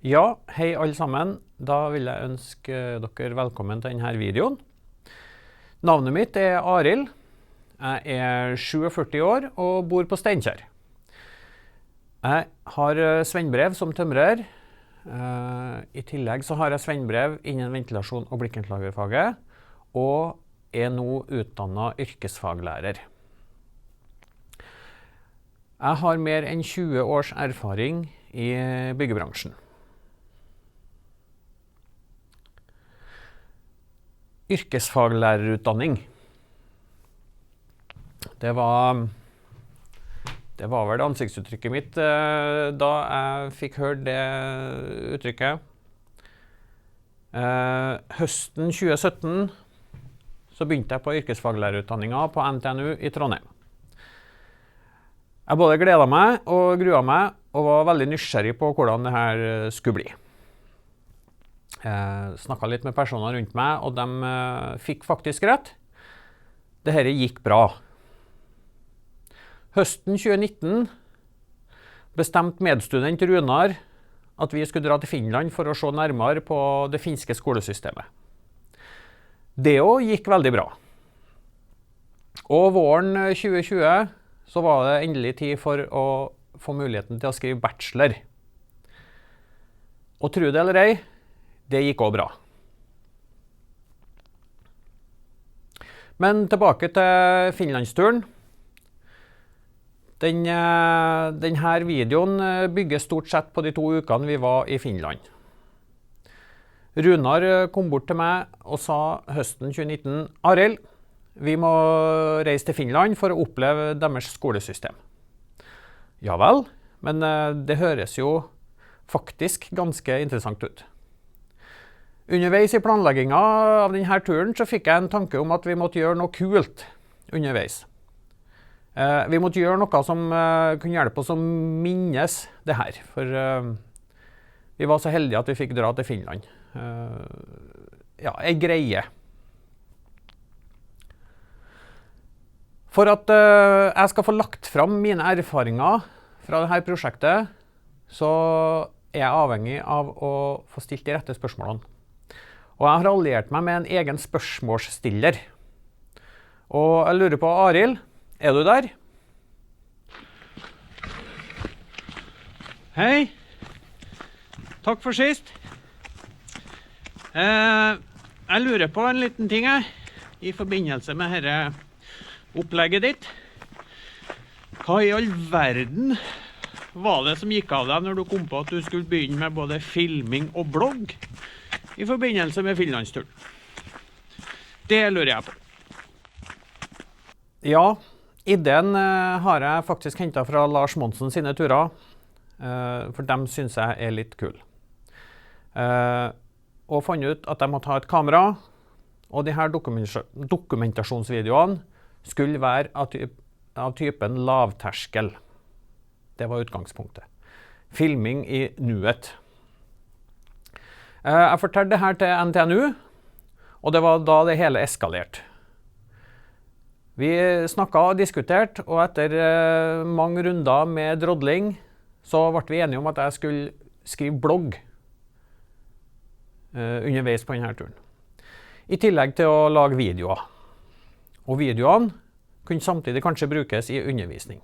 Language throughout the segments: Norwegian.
Ja, hei alle sammen. Da vil jeg ønske dere velkommen til denne videoen. Navnet mitt er Arild. Jeg er 47 år og bor på Steinkjer. Jeg har svennebrev som tømrer. I tillegg så har jeg svennebrev innen ventilasjon og blikkenslagerfaget, og er nå utdannet yrkesfaglærer. Jeg har mer enn 20 års erfaring i byggebransjen. Yrkesfaglærerutdanning. Det var vel ansiktsuttrykket mitt da jeg fikk høre det uttrykket. Høsten 2017 så begynte jeg på yrkesfaglærerutdanninga på NTNU i Trondheim. Jeg både gledet meg og gruet meg, og var veldig nysgjerrig på hvordan det her skulle bli. Jeg snakket litt med personer rundt meg, og de fikk faktisk rett. Dette gikk bra. Høsten 2019 bestemte medstudent Runar at vi skulle dra til Finland for å se nærmere på det finske skolesystemet. Det også gikk veldig bra. Og våren 2020 så var det endelig tid for å få muligheten til å skrive bachelor. Og tro det eller ei, det gikk også bra. Men tilbake til Finlandsturen. Denne videoen bygger stort sett på de 2 ukene vi var i Finland. Runar kom bort til meg og sa høsten 2019, Arild, vi må reise til Finland for å oppleve deres skolesystem. Ja vel, men det høres jo faktisk ganske interessant ut. Underveis i planlegginga av denne turen så fikk jeg en tanke om at vi måtte gjøre noe kult underveis. Vi måtte gjøre noe som kunne hjelpe oss å minnes det her, for vi var så heldige at vi fikk dra til Finland. Ja, en greie. For at jeg skal få lagt fram mine erfaringer fra dette prosjektet, så er jeg avhengig av å få stilt de rette spørsmålene. Og jeg har alliert meg med en egen spørsmålsstiller. Og jeg lurer på, Arild, er du der? Hei. Takk for sist. Jeg lurer på en liten ting her, i forbindelse med dette opplegget ditt. Hva i all verden var det som gikk av deg når du kom på at du skulle begynne med både filming og blogg i forbindelse med Finlandsturen? Det lurer jeg på. Ja, ideen har jeg faktisk hentet fra Lars Monsen sine turer, for dem synes jeg er litt kul. Og fant ut at de måtte ha et kamera, og de her dokumentasjonsvideoene skulle være av typen lavterskel. Det var utgangspunktet. Filming i nuet. Jeg fortalte det her til NTNU, og det var da det hele eskalerte. Vi snakket og diskuterte, og etter mange runder med drodling, så ble vi enige om at jeg skulle skrive blogg underveis på denne turen. I tillegg til å lage videoer. Og videoene kunne samtidig kanskje brukes i undervisning.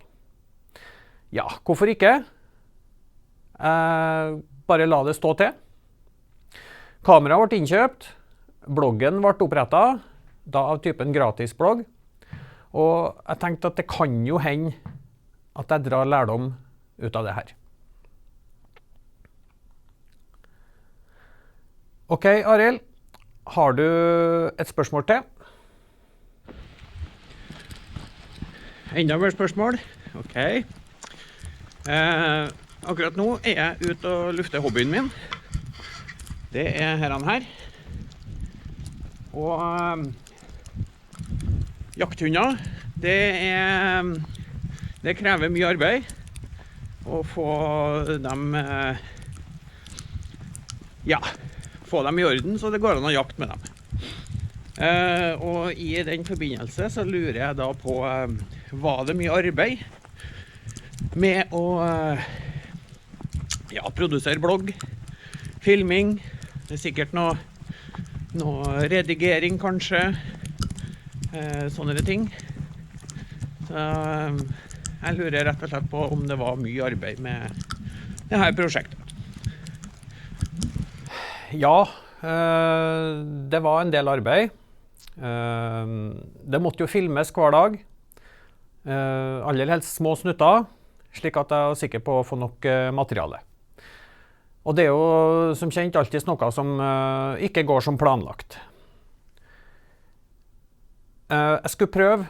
Ja, hvorfor ikke? Bare la det stå til. Kameraet ble innkjøpt, bloggen ble opprettet, da av typen gratisblogg, og jeg tenkte at det kan jo hende at jeg drar lærdom ut av det her. Ok, Arild, har du et spørsmål til? Enda mer spørsmål? Ok. Akkurat nå er jeg ute og lufter hobbyen min. Det er her. Og jakthunder, det krever mye arbeid å få dem, få dem i orden, så det går an å jakte med dem. Og i den forbindelse så lurer jeg da på, var det mye arbeid med å produsere blogg filming, det sikkert noe redigering kanskje, sånne ting. Så jeg lurer rett og slett på om det var mye arbeid med dette prosjektet. Ja, det var en del arbeid. Det måtte jo filmes hver dag, aller helst små snutter, slik at jeg var sikker på å få nok materiale. Og det er jo som kjent alltid noe som ikke går som planlagt. Jeg skulle prøve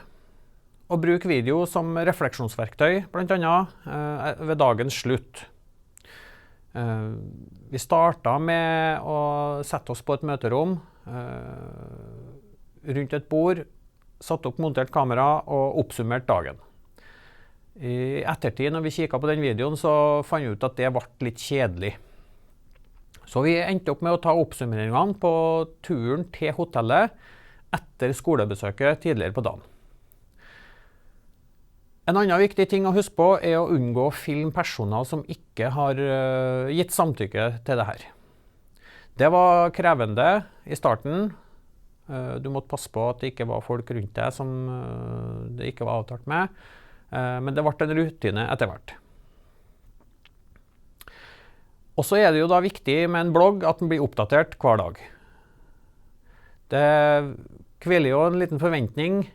å bruke video som refleksjonsverktøy, blant annet ved dagens slutt. Vi startet med å sette oss på et møterom rundt et bord, satt opp montert kamera og oppsummert dagen. I ettertid, når vi kikket på den videoen, så fant vi ut at det ble litt kjedelig. Så vi endte opp med å ta oppsummeringene på turen til hotellet etter skolebesøket tidligere på dagen. En annen viktig ting å huske på er å unngå å filme personer som ikke har gitt samtykke til det her. Det var krevende i starten. Du måtte passe på at det ikke var folk rundt deg som det ikke var avtalt med, men det ble en rutine etter hvert. Og så er det jo da viktig med en blogg at den blir oppdatert hver dag. Det hviler jo en liten forventning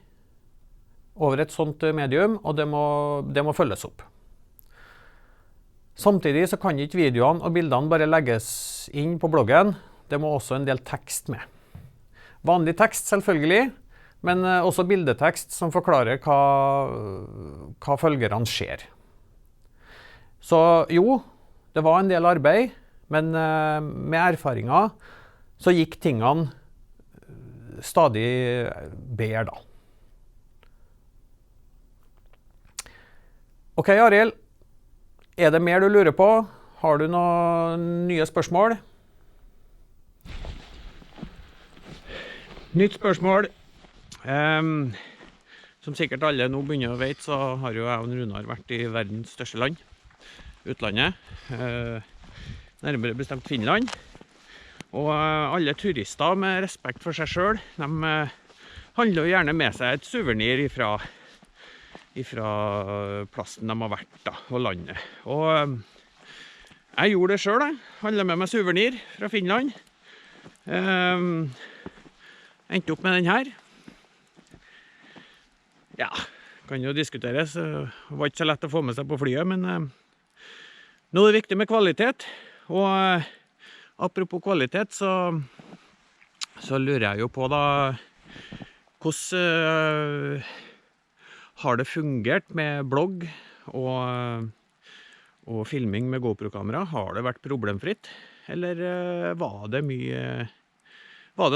over et sånt medium, og det må følges opp. Samtidig så kan ikke videoene og bildene bare legges inn på bloggen. Det må også en del tekst med. Vanlig tekst selvfølgelig, men også bildetekst som forklarer hva følgerne ser. Så jo, det var en del arbeid, men med erfaringer så gikk tingene stadig bedre da. Ok, Arild, er det mer du lurer på? Har du noen nye spørsmål? Nytt spørsmål. Som sikkert alle nå begynner å vite, så har jo jeg og Runar vært i verdens største land, utlandet, nærmere bestemt Finland. Og alle turister med respekt for seg selv, de handler jo gjerne med seg et souvenir ifra plassen de har vært da, og landet. Og jeg gjorde det selv, jeg handlet med meg souvenir fra Finland. Endte opp med den her. Ja, kan jo diskuteres. Det var ikke så lett å få med seg på flyet, men nå er det viktig med kvalitet. Og apropos kvalitet, så lurer jeg jo på da, hvordan har det fungert med blogg og filming med GoPro-kamera? Har det vært problemfritt? Eller var det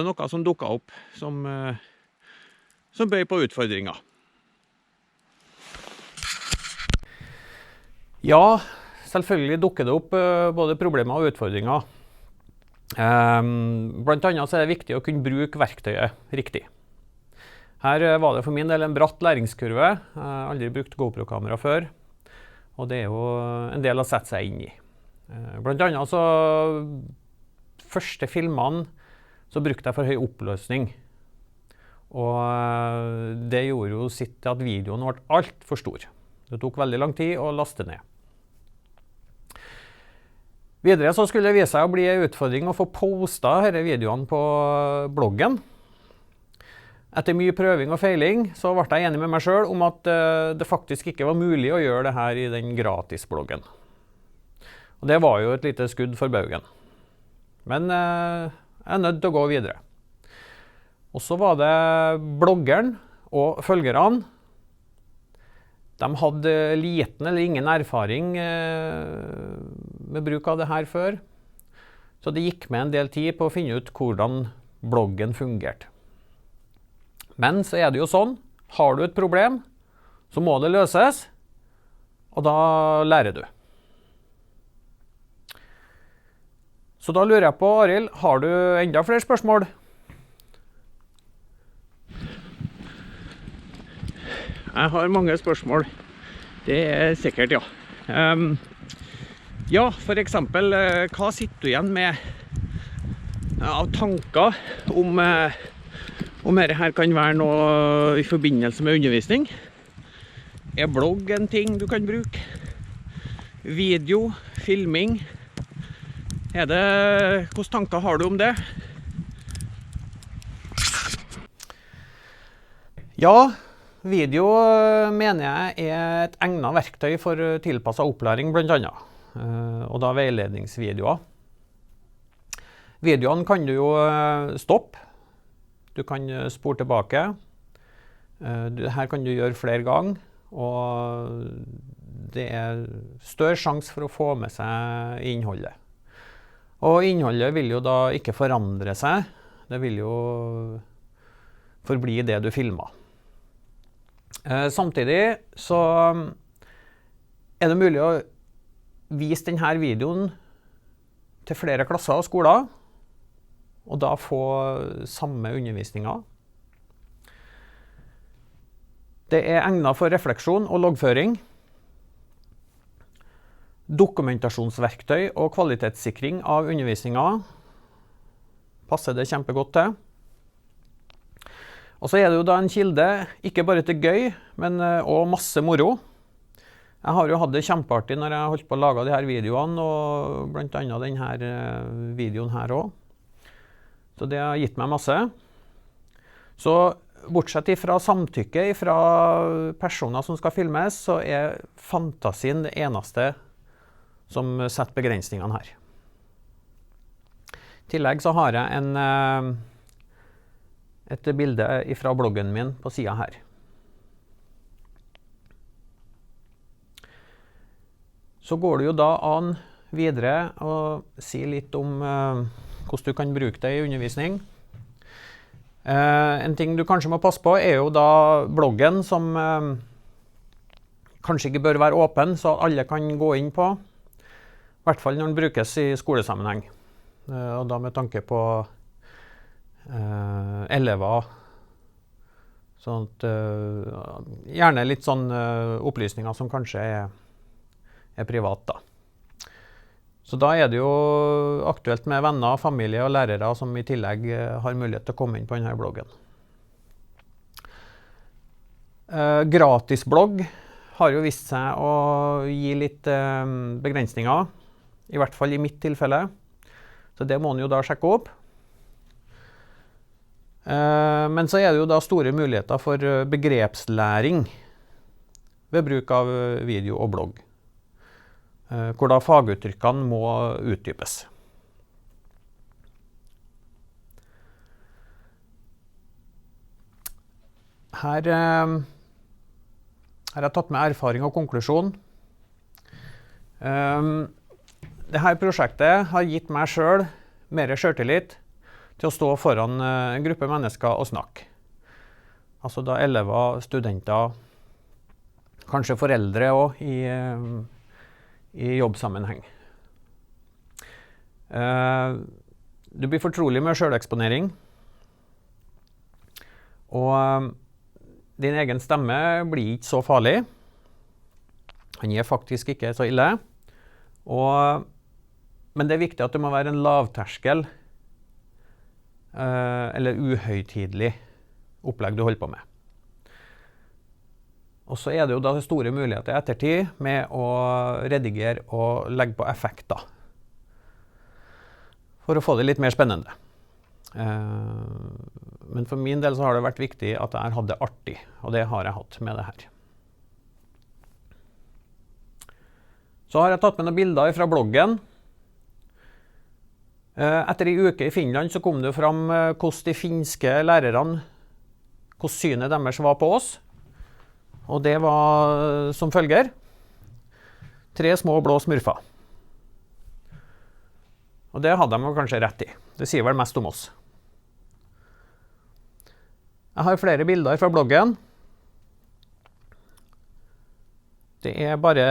noe som dukket opp som bøy på utfordringer? Ja, selvfølgelig dukker det opp både problemer og utfordringer. Blant annet så er det viktig å kunne bruke verktøyet riktig. Her var det for min del en bratt læringskurve. Jeg har aldri brukt GoPro-kamera før, og det er jo en del å sette seg inn i. Blant annet så første filmene så brukte jeg for høy oppløsning, og det gjorde jo sitt til at videoen ble alt for stor. Det tok veldig lang tid å laste ned. Videre så skulle det vise seg å bli en utfordring å få postet disse videoene på bloggen. Etter mye prøving og feiling så ble jeg enig med meg selv om at det faktisk ikke var mulig å gjøre det her i den gratisbloggen. Og det var jo et lite skudd for baugen. Men jeg er nødt til å gå videre. Og så var det bloggeren og følgerne. De hadde liten eller ingen erfaring med bruk av det her før. Så det gikk med en del tid på å finne ut hvordan bloggen fungerte. Men så er det jo sånn, har du et problem, så må det løses, og da lærer du. Så da lurer jeg på, Arild, har du enda flere spørsmål? Jeg har mange spørsmål. Det er sikkert, ja. Ja, for eksempel, hva sitter du igjen med av tanker om dette her kan være noe i forbindelse med undervisning? Er blogg en ting du kan bruke? Video, filming? Hvilke tanker har du om det? Ja, video mener jeg er et egnet verktøy for tilpasset opplæring blant annet, og da veiledningsvideoer. Videoene kan du jo stoppe, du kan spore tilbake, her kan du gjøre flere ganger, og det er større sjanse for å få med seg innholdet. Og innholdet vil jo da ikke forandre seg, det vil jo forbli det du filmer. Samtidig så er det mulig å vise denne videoen til flere klasser og skoler, og da få samme undervisninger. Det er egnet for refleksjon og loggføring. Dokumentasjonsverktøy og kvalitetssikring av undervisninger passer det kjempegodt til. Og så er det jo da en kilde, ikke bare til gøy, men også masse moro. Jeg har jo hatt det kjempeartig når jeg holdt på å lage de her videoene, og blant annet denne videoen her også. Så det har gitt meg masse. Så bortsett fra samtykke fra personer som skal filmes, så er fantasien det eneste som setter begrensningene her. I tillegg så har jeg et bilde fra bloggen min på siden her. Så går det jo da an videre å si litt om hvordan du kan bruke det i undervisning. En ting du kanskje må passe på er jo da bloggen som kanskje ikke bør være åpen, så alle kan gå inn på. I hvert fall når den brukes i skolesammenheng. Og da med tanke på elever, sånn at, gjerne litt sånn opplysninger som kanskje er privat da. Så da er det jo aktuelt med venner, familie og lærere som i tillegg har mulighet til å komme inn på denne bloggen. Gratisblogg har jo vist seg å gi litt begrensninger, i hvert fall i mitt tilfelle. Så det må man jo da sjekke opp. Men så er det jo da store muligheter for begrepslæring ved bruk av video og blogg, hvor da faguttrykkene må utdypes. Her har jeg tatt med erfaring og konklusjon. Dette prosjektet har gitt meg selv mer selvtillit til å stå foran en gruppe mennesker og snakke. Altså da elever, studenter, kanskje foreldre også i jobbsammenheng. Du blir fortrolig med selveksponering, og din egen stemme blir ikke så farlig. Den er faktisk ikke så ille. Men det er viktig at det må være en lavterskel eller uhøytidelig opplegg du holder på med. Og så er det jo da store muligheter i ettertid med å redigere og legge på effekter for å få det litt mer spennende. Men for min del så har det vært viktig at jeg har hatt det artig, og det har jeg hatt med det her. Så har jeg tatt med noen bilder fra bloggen. Etter en uke i Finland så kom det fram hvordan de finske lærerne, hvordan synet deres var på oss. Og det var som følger: 3 små blå smurfer. Og det hadde de kanskje rett i. Det sier vel mest om oss. Jeg har flere bilder fra bloggen. Det er bare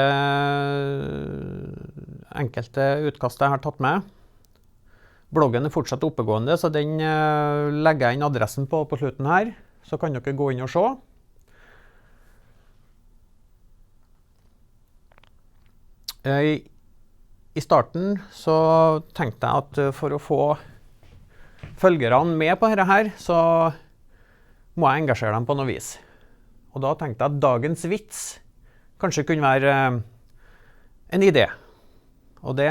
enkelte utkast jeg har tatt med. Bloggen er fortsatt oppegående, så den legger jeg inn adressen på slutten her. Så kan dere gå inn og se. I starten så tenkte jeg at for å få følgerne med på dette her, så må jeg engasjere dem på noe vis. Og da tenkte jeg at dagens vits kanskje kunne være en idé. Og det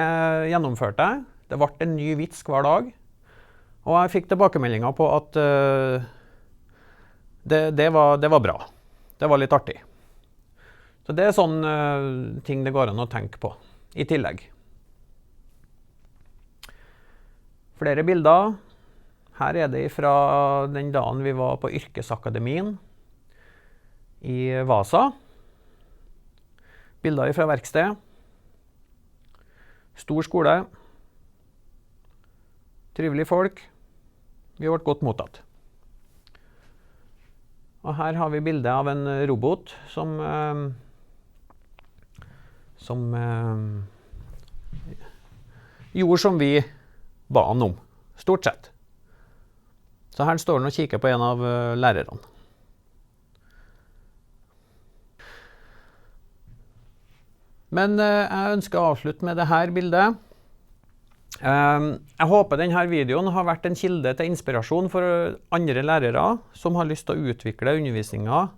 gjennomførte jeg. Det ble en ny vits hver dag. Og jeg fikk tilbakemeldinger på at det var bra. Det var litt artig. Så det er sånne ting det går an å tenke på i tillegg. Flere bilder. Her er det fra den dagen vi var på Yrkesakademien i Vasa. Bilder fra verksted. Stor skole. Trivelige folk. Vi ble godt mottatt. Og her har vi bildet av en robot som gjorde som vi ba han om, stort sett. Så her står han og kikker på en av lærerne. Men jeg ønsker å avslutte med dette bildet. Jeg håper denne videoen har vært en kilde til inspirasjon for andre lærere som har lyst til å utvikle undervisningen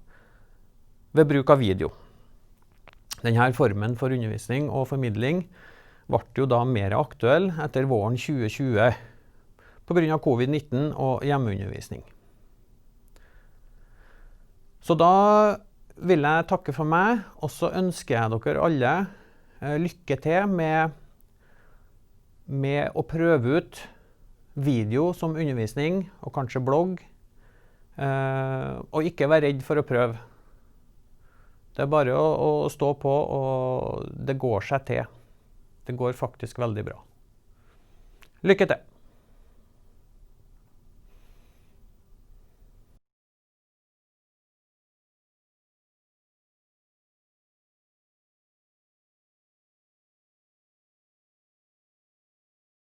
ved bruk av video. Denne formen for undervisning og formidling ble jo da mer aktuell etter våren 2020 på grunn av covid-19 og hjemmeundervisning. Så da vil jeg takke for meg, og så ønsker jeg dere alle lykke til med å prøve ut video som undervisning, og kanskje blogg, og ikke være redd for å prøve. Det er bare å stå på, og det går seg til. Det går faktisk veldig bra. Lykke til!